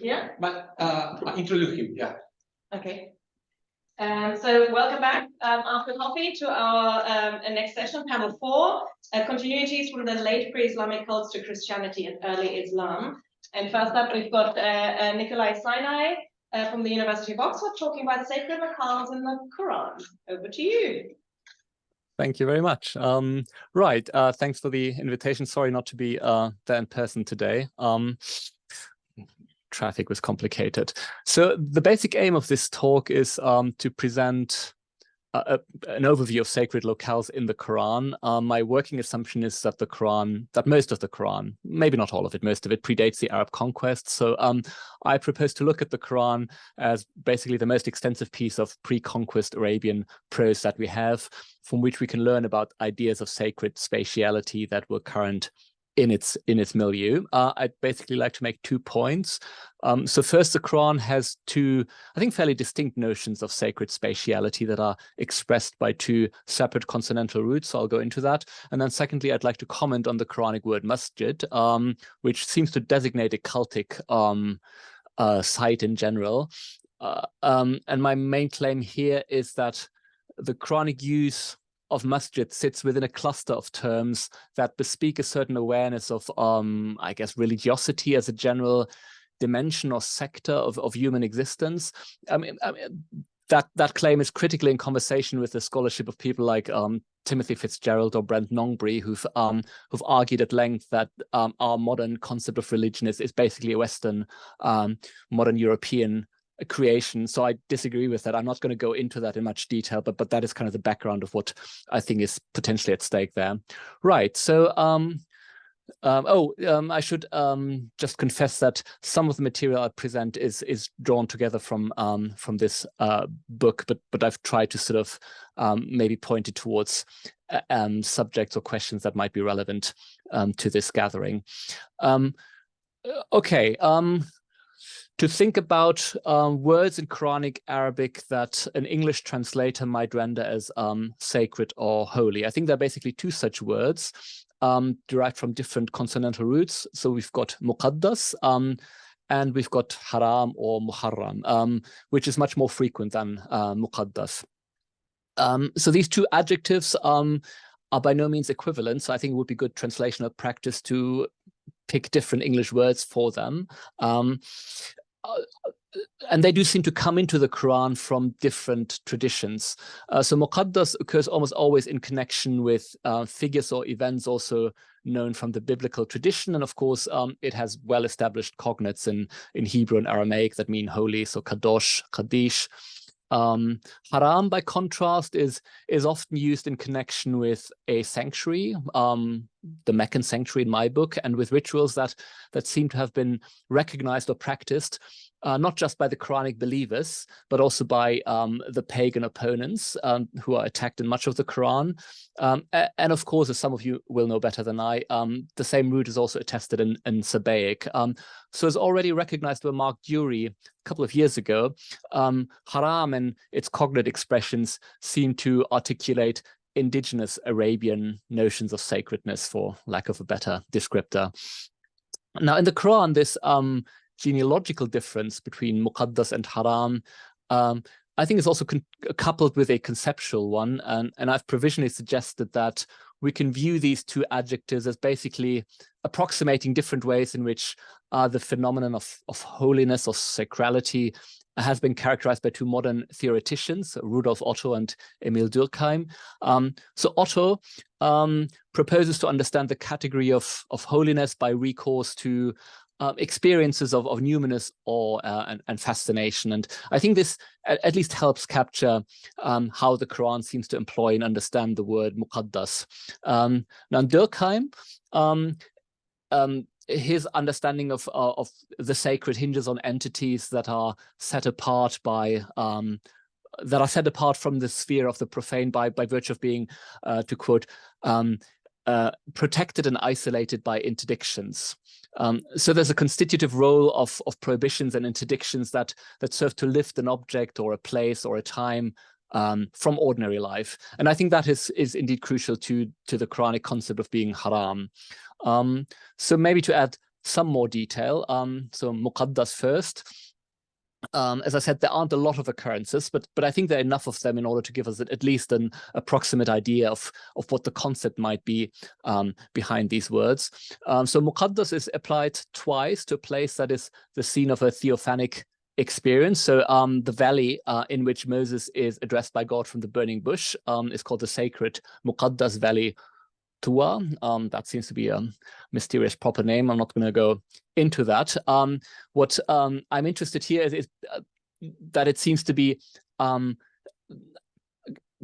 Yeah. But introduce him. Yeah. Okay. So welcome back after coffee to our next session, panel 4, continuities from the late pre-Islamic cults to Christianity and early Islam. And first up, we've got Nicolai Sinai from the University of Oxford talking about sacred accounts in the Qur'an. Over to you. Thank you very much. Right, thanks for the invitation. Sorry not to be there in person today. Traffic was complicated. So the basic aim of this talk is to present an overview of sacred locales in the Quran. My working assumption is that most of the Quran, maybe not all of it, most of it predates the Arab conquest. So I propose to look at the Quran as basically the most extensive piece of pre-conquest Arabian prose that we have, from which we can learn about ideas of sacred spatiality that were current in its milieu. I'd basically like to make 2 points. So first, the Quran has 2, I think, fairly distinct notions of sacred spatiality that are expressed by 2 separate consonantal roots. So I'll go into that. And then secondly, I'd like to comment on the Quranic word masjid, which seems to designate a cultic site in general. And my main claim here is that the Quranic use of masjid sits within a cluster of terms that bespeak a certain awareness of, I guess, religiosity as a general dimension or sector of human existence. I mean, that claim is critically in conversation with the scholarship of people like Timothy Fitzgerald or Brent Nongbury, who've argued at length that our modern concept of religion is basically a Western, modern European creation. So I disagree with that. I'm not going to go into that in much detail, but that is kind of the background of what I think is potentially at stake there. Right. So I should just confess that some of the material I present is drawn together from this book, but I've tried to sort of maybe point it towards subjects or questions that might be relevant to this gathering. Okay. To think about words in Quranic Arabic that an English translator might render as sacred or holy. I think there are basically 2 such words derived from different consonantal roots. So we've got muqaddas and we've got haram or muharram, which is much more frequent than muqaddas. So these 2 adjectives are by no means equivalent. So I think it would be good translational practice to pick different English words for them. And they do seem to come into the Quran from different traditions. So muqaddas occurs almost always in connection with figures or events also known from the biblical tradition. And of course, it has well-established cognates in Hebrew and Aramaic that mean holy, so kadosh, kadish. Haram, by contrast, is often used in connection with a sanctuary, the Meccan sanctuary in my book, and with rituals that seem to have been recognized or practiced, not just by the Quranic believers, but also by the pagan opponents who are attacked in much of the Quran. And of course, as some of you will know better than I, the same root is also attested in Sabbaic. So as already recognized by Mark Dury a couple of years ago, haram and its cognate expressions seem to articulate indigenous Arabian notions of sacredness, for lack of a better descriptor. Now, in the Quran, this genealogical difference between muqaddas and haram, I think is also coupled with a conceptual one. And I've provisionally suggested that we can view these 2 adjectives as basically approximating different ways in which the phenomenon of holiness or sacrality has been characterized by 2 modern theoreticians, Rudolf Otto and Emil Durkheim. So Otto proposes to understand the category of holiness by recourse to experiences of numinous awe and fascination. And I think this at least helps capture how the Quran seems to employ and understand the word muqaddas. Now, Durkheim, his understanding of the sacred hinges on entities that are set apart by that are set apart from the sphere of the profane by virtue of being, to quote, protected and isolated by interdictions. So there's a constitutive role of prohibitions and interdictions that serve to lift an object or a place or a time from ordinary life. And I think that is indeed crucial to the Quranic concept of being haram. So maybe to add some more detail. So Muqaddas first. As I said, there aren't a lot of occurrences, but I think there are enough of them in order to give us at least an approximate idea of what the concept might be behind these words. So Muqaddas is applied twice to a place that is the scene of a theophanic experience. So the valley in which Moses is addressed by God from the burning bush is called the sacred Muqaddas Valley Tua. That seems to be a mysterious proper name. I'm not going to go into that. What I'm interested here is that it seems to be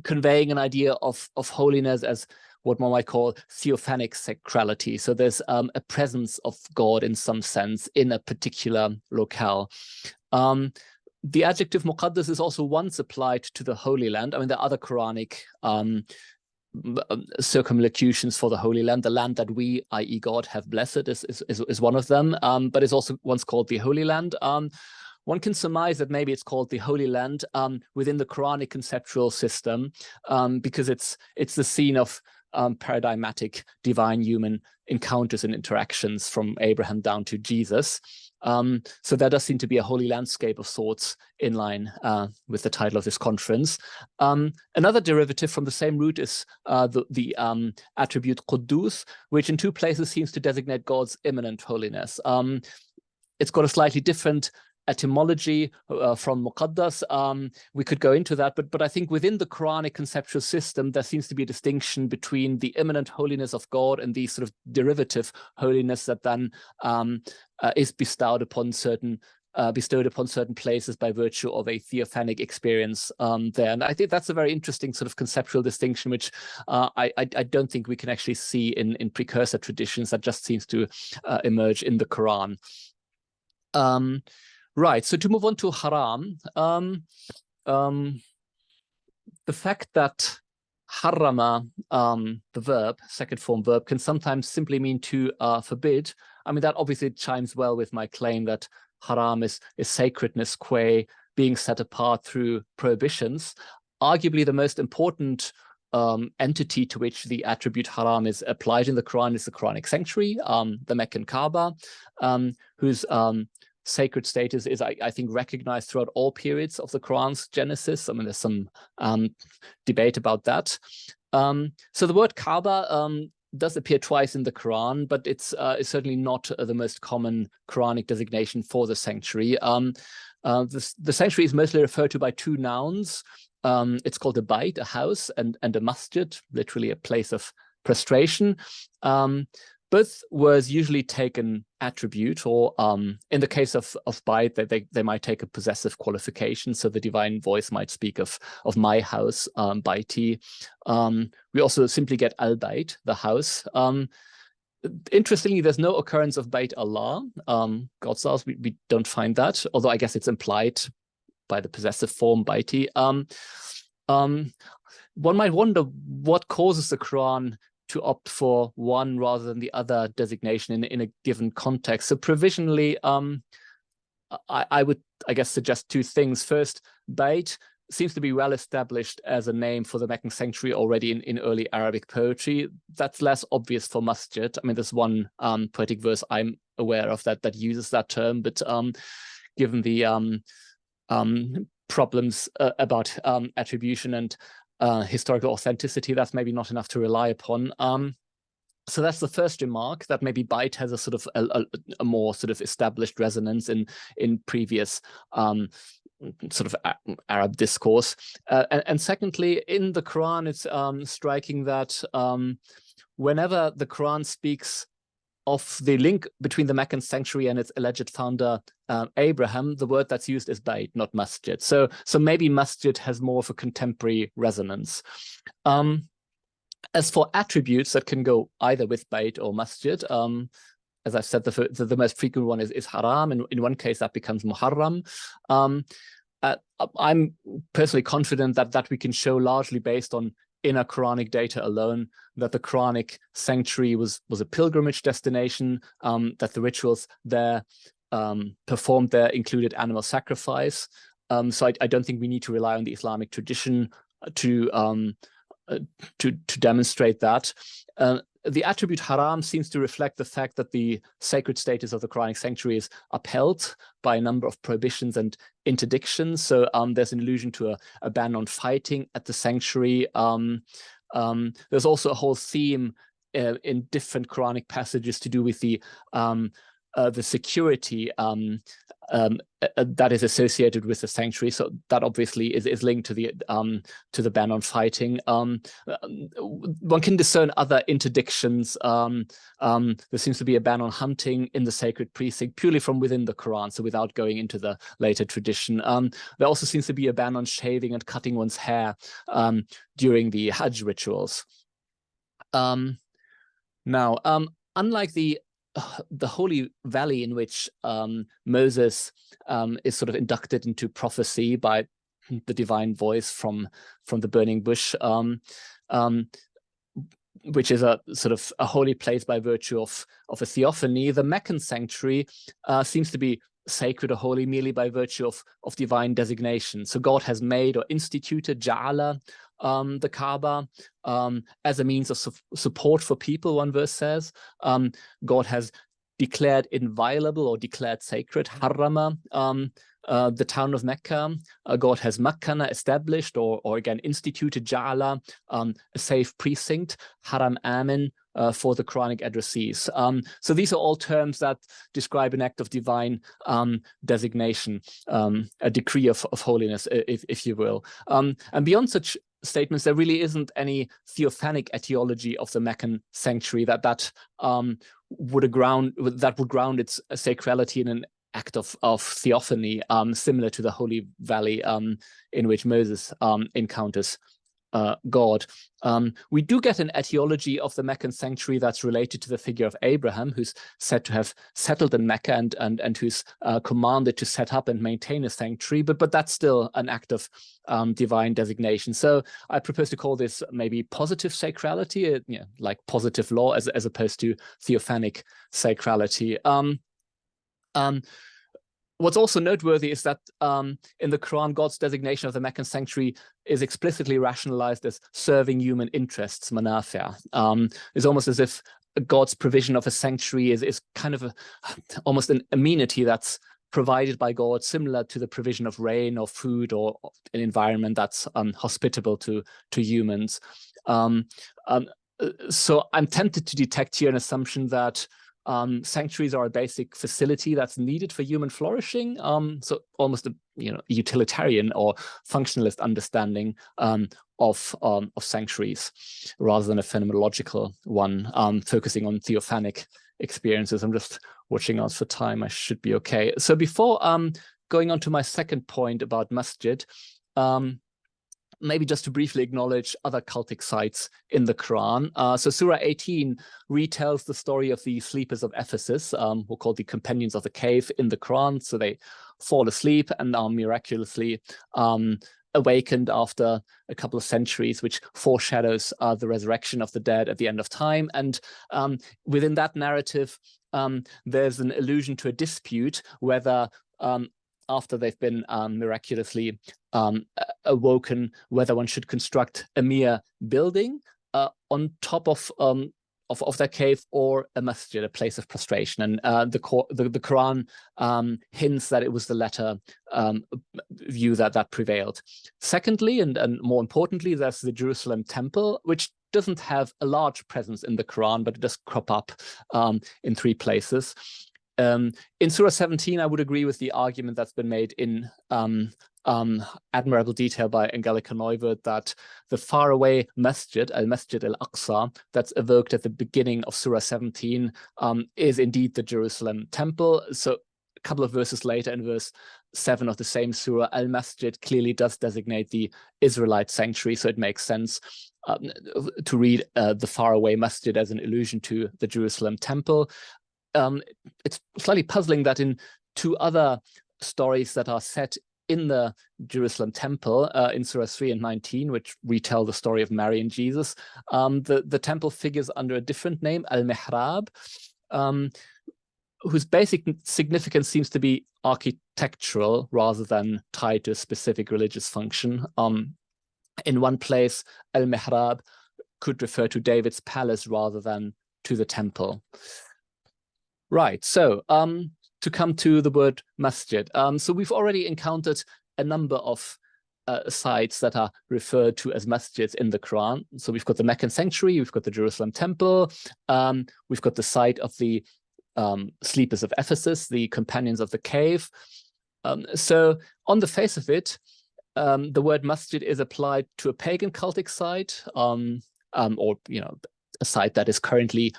conveying an idea of holiness as what one might call theophanic sacrality. So there's a presence of God in some sense in a particular locale. The adjective Muqaddas is also once applied to the Holy Land. I mean, there are other Quranic circumlocutions for the Holy Land. The land that we, i.e. God, have blessed is one of them, but it's also once called the Holy Land. One can surmise that maybe it's called the Holy Land within the Quranic conceptual system because it's the scene of paradigmatic divine-human encounters and interactions from Abraham down to Jesus. So there does seem to be a holy landscape of sorts in line with the title of this conference. Another derivative from the same root is the attribute Quddus, which in two places seems to designate God's immanent holiness. It's got a slightly different etymology from Muqaddas. We could go into that, but I think within the Quranic conceptual system, there seems to be a distinction between the immanent holiness of God and the sort of derivative holiness that then is bestowed upon certain places by virtue of a theophanic experience there. And I think that's a very interesting sort of conceptual distinction, which I don't think we can actually see in precursor traditions. That just seems to emerge in the Quran. Right, so to move on to haram, the fact that harrama, the verb, second form verb, can sometimes simply mean to forbid. I mean, that obviously chimes well with my claim that haram is sacredness qua being set apart through prohibitions. Arguably the most important entity to which the attribute haram is applied in the Quran is the Quranic sanctuary, the Meccan Kaaba, whose sacred status is, I think, recognized throughout all periods of the Quran's genesis. I mean, there's some debate about that. So the word Kaaba does appear twice in the Quran, but it's certainly not the most common Quranic designation for the sanctuary. The sanctuary is mostly referred to by two nouns. It's called a bayt, a house, and a masjid, literally a place of prostration. Both words usually take an attribute, or in the case of bayt, they might take a possessive qualification. So the divine voice might speak of my house, bayti. We also simply get al-bayt, the house. Interestingly, there's no occurrence of Bayt Allah, God's house. We don't find that, although I guess it's implied by the possessive form bayti. One might wonder what causes the Quran to opt for one rather than the other designation in a given context. So provisionally, I would, I guess, suggest two things. First, Bayt seems to be well established as a name for the Meccan sanctuary already in early Arabic poetry. That's less obvious for masjid. I mean, there's one poetic verse I'm aware of that uses that term, but given the problems about attribution and historical authenticity, that's maybe not enough to rely upon. So that's the first remark, that maybe Bayt has a sort of a more sort of established resonance in previous sort of Arab discourse. And secondly, in the Quran, it's striking that whenever the Quran speaks of the link between the Meccan sanctuary and its alleged founder, Abraham, the word that's used is bayt, not masjid. So maybe masjid has more of a contemporary resonance. As for attributes that can go either with bayt or masjid, as I've said, the most frequent one is haram, and in one case that becomes muharram. I'm personally confident that we can show, largely based on inner Quranic data alone, that the Quranic sanctuary was a pilgrimage destination, that the rituals there performed there included animal sacrifice. So I don't think we need to rely on the Islamic tradition to demonstrate that. the attribute haram seems to reflect the fact that the sacred status of the Quranic sanctuary is upheld by a number of prohibitions and interdictions. So there's an allusion to a ban on fighting at the sanctuary. There's also a whole theme in different Quranic passages to do with the security that is associated with the sanctuary. So that obviously is linked to the ban on fighting. One can discern other interdictions. There seems to be a ban on hunting in the sacred precinct purely from within the Quran, so without going into the later tradition. There also seems to be a ban on shaving and cutting one's hair during the Hajj rituals. Now, unlike the Holy Valley, in which Moses is sort of inducted into prophecy by the divine voice from the burning bush, which is a sort of a holy place by virtue of a theophany, the Meccan sanctuary seems to be sacred or holy merely by virtue of divine designation. So God has made or instituted Ja'ala, the Kaaba, as a means of support for people, one verse says. God has declared inviolable or declared sacred, Harrama, the town of Mecca. God has Makkana established or again instituted Ja'ala, a safe precinct, Haram Amin, for the Quranic addressees. So these are all terms that describe an act of divine designation, a decree of holiness, if you will. And beyond such statements, there really isn't any theophanic etiology of the Meccan sanctuary that would ground its sacrality in an act of theophany, similar to the Holy Valley, in which Moses encounters God. We do get an etiology of the Meccan sanctuary that's related to the figure of Abraham, who's said to have settled in Mecca and who's commanded to set up and maintain a sanctuary, but that's still an act of divine designation. So I propose to call this maybe positive sacrality, like positive law, as opposed to theophanic sacrality. What's also noteworthy is that in the Quran, God's designation of the Meccan sanctuary is explicitly rationalized as serving human interests, manafi'. It's almost as if God's provision of a sanctuary is kind of almost an amenity that's provided by God, similar to the provision of rain or food or an environment that's hospitable to humans. So I'm tempted to detect here an assumption that sanctuaries are a basic facility that's needed for human flourishing. So almost a utilitarian or functionalist understanding of sanctuaries, rather than a phenomenological one, focusing on theophanic experiences. I'm just watching out for time. I should be okay. So before going on to my second point about masjid, maybe just to briefly acknowledge other cultic sites in the Quran. So Surah 18 retells the story of the sleepers of Ephesus, who are called the companions of the cave in the Quran. So they fall asleep and are miraculously awakened after a couple of centuries, which foreshadows the resurrection of the dead at the end of time. And within that narrative, there's an allusion to a dispute whether after they've been miraculously awoken, whether one should construct a mere building on top of their cave or a masjid, a place of prostration. And the Quran hints that it was the latter view that prevailed. Secondly, and more importantly, there's the Jerusalem temple, which doesn't have a large presence in the Quran, but it does crop up in 3 places. In Surah 17, I would agree with the argument that's been made in admirable detail by Angelika Neuwirth that the faraway masjid, al-Masjid al-Aqsa, that's evoked at the beginning of Surah 17 is indeed the Jerusalem temple. So a couple of verses later, in verse 7 of the same surah, al-Masjid clearly does designate the Israelite sanctuary, so it makes sense to read the faraway masjid as an allusion to the Jerusalem temple. It's slightly puzzling that in 2 other stories that are set in the Jerusalem temple, in Surah 3 and 19, which retell the story of Mary and Jesus, the temple figures under a different name, Al-Mihrab, whose basic significance seems to be architectural rather than tied to a specific religious function. In one place, Al-Mihrab could refer to David's palace rather than to the temple. Right, so to come to the word masjid. So we've already encountered a number of sites that are referred to as masjids in the Quran. So we've got the Meccan sanctuary, we've got the Jerusalem temple, we've got the site of the sleepers of Ephesus, the companions of the cave. So on the face of it, the word masjid is applied to a pagan cultic site, or a site that is currently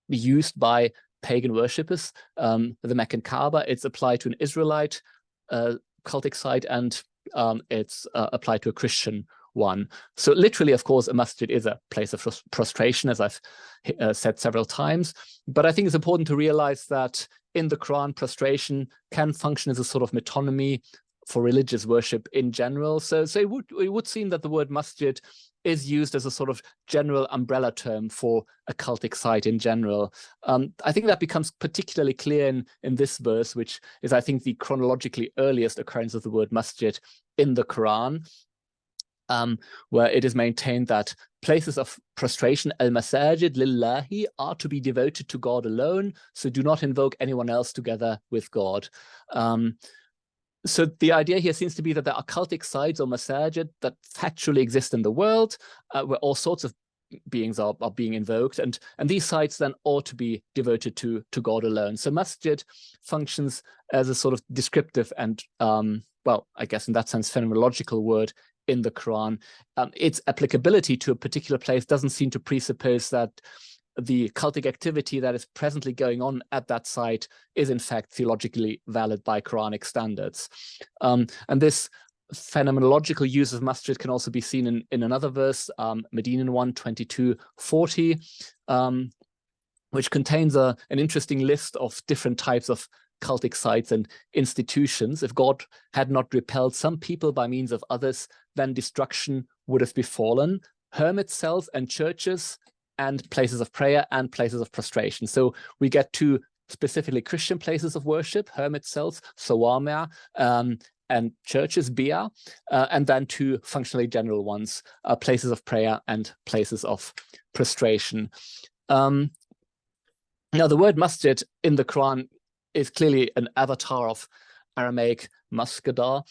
used by pagan worshippers. The Meccan Kaaba, it's applied to an Israelite cultic site, and it's applied to a Christian one. So literally, of course, a masjid is a place of prostration, as I've said several times. But I think it's important to realize that in the Quran, prostration can function as a sort of metonymy for religious worship in general. So it would seem that the word masjid is used as a sort of general umbrella term for a cultic site in general. I think that becomes particularly clear in this verse, which is, I think, the chronologically earliest occurrence of the word masjid in the Quran, where it is maintained that places of prostration, al-masajid lillahi, are to be devoted to God alone, so do not invoke anyone else together with God. So the idea here seems to be that there are cultic sites or masajid that factually exist in the world, where all sorts of beings are being invoked, and these sites then ought to be devoted to God alone. So masjid functions as a sort of descriptive and, well, I guess in that sense, phenomenological word in the Quran. Its applicability to a particular place doesn't seem to presuppose that the cultic activity that is presently going on at that site is in fact theologically valid by Quranic standards. And this phenomenological use of masjid can also be seen in another verse, Medinan 1:22-40, which contains an interesting list of different types of cultic sites and institutions. If God had not repelled some people by means of others, then destruction would have befallen. Hermit cells and churches and places of prayer and places of prostration. So we get two specifically Christian places of worship, hermit cells, sawamia, and churches, bia, and then two functionally general ones, places of prayer and places of prostration. Now, the word masjid in the Quran is clearly an avatar of Aramaic masjida,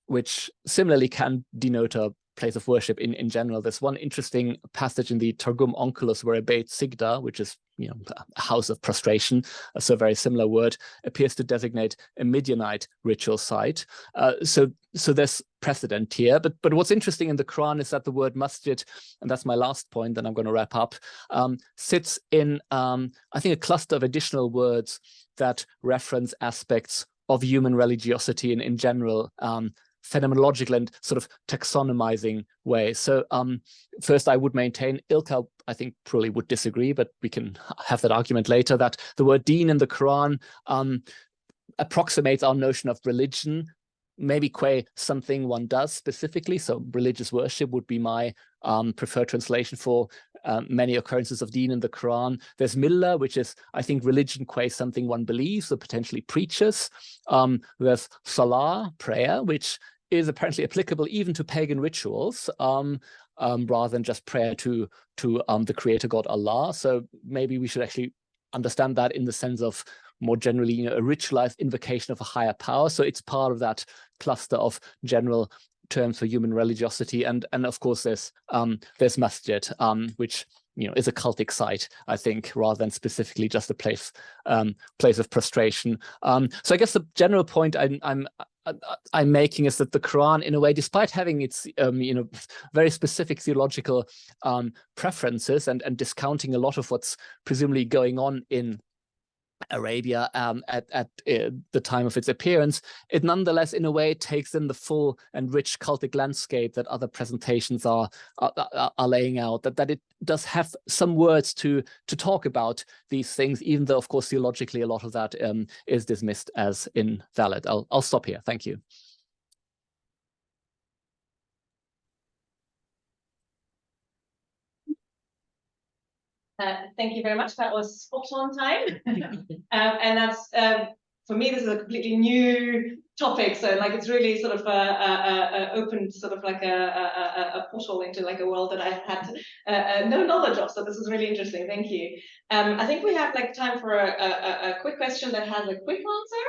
which similarly can denote a place of worship in general. There's one interesting passage in the Targum Onkelos where a Beit Sigda, which is a house of prostration, so a very similar word, appears to designate a Midianite ritual site. So there's precedent here. But what's interesting in the Quran is that the word masjid, and that's my last point, then I'm going to wrap up, sits in, I think, a cluster of additional words that reference aspects of human religiosity in general, phenomenological and sort of taxonomizing way. So first, I would maintain, Ilka, I think, probably would disagree, but we can have that argument later, that the word deen in the Quran approximates our notion of religion, maybe qua something one does specifically. So religious worship would be my preferred translation for many occurrences of deen in the Quran. There's millah, which is, I think, religion qua something one believes, or potentially preaches. There's salah, prayer, which is apparently applicable even to pagan rituals, rather than just prayer to the creator God Allah. So maybe we should actually understand that in the sense of more generally, a ritualized invocation of a higher power. So it's part of that cluster of general terms for human religiosity. And of course, there's masjid, which is a cultic site, I think, rather than specifically just a place of prostration. So I guess the general point I'm making is that the Quran, in a way, despite having its very specific theological preferences and discounting a lot of what's presumably going on in Arabia at the time of its appearance, it nonetheless, in a way, takes in the full and rich cultic landscape that other presentations are laying out. That it does have some words to talk about these things, even though, of course, theologically, a lot of that is dismissed as invalid. I'll stop here. Thank you. Thank you very much. That was spot on time. And that's, for me, this is a completely new topic. So like it's really sort of opened sort of like a portal into like a world that I had no knowledge of. So this is really interesting. Thank you. I think we have like time for a quick question that has a quick answer.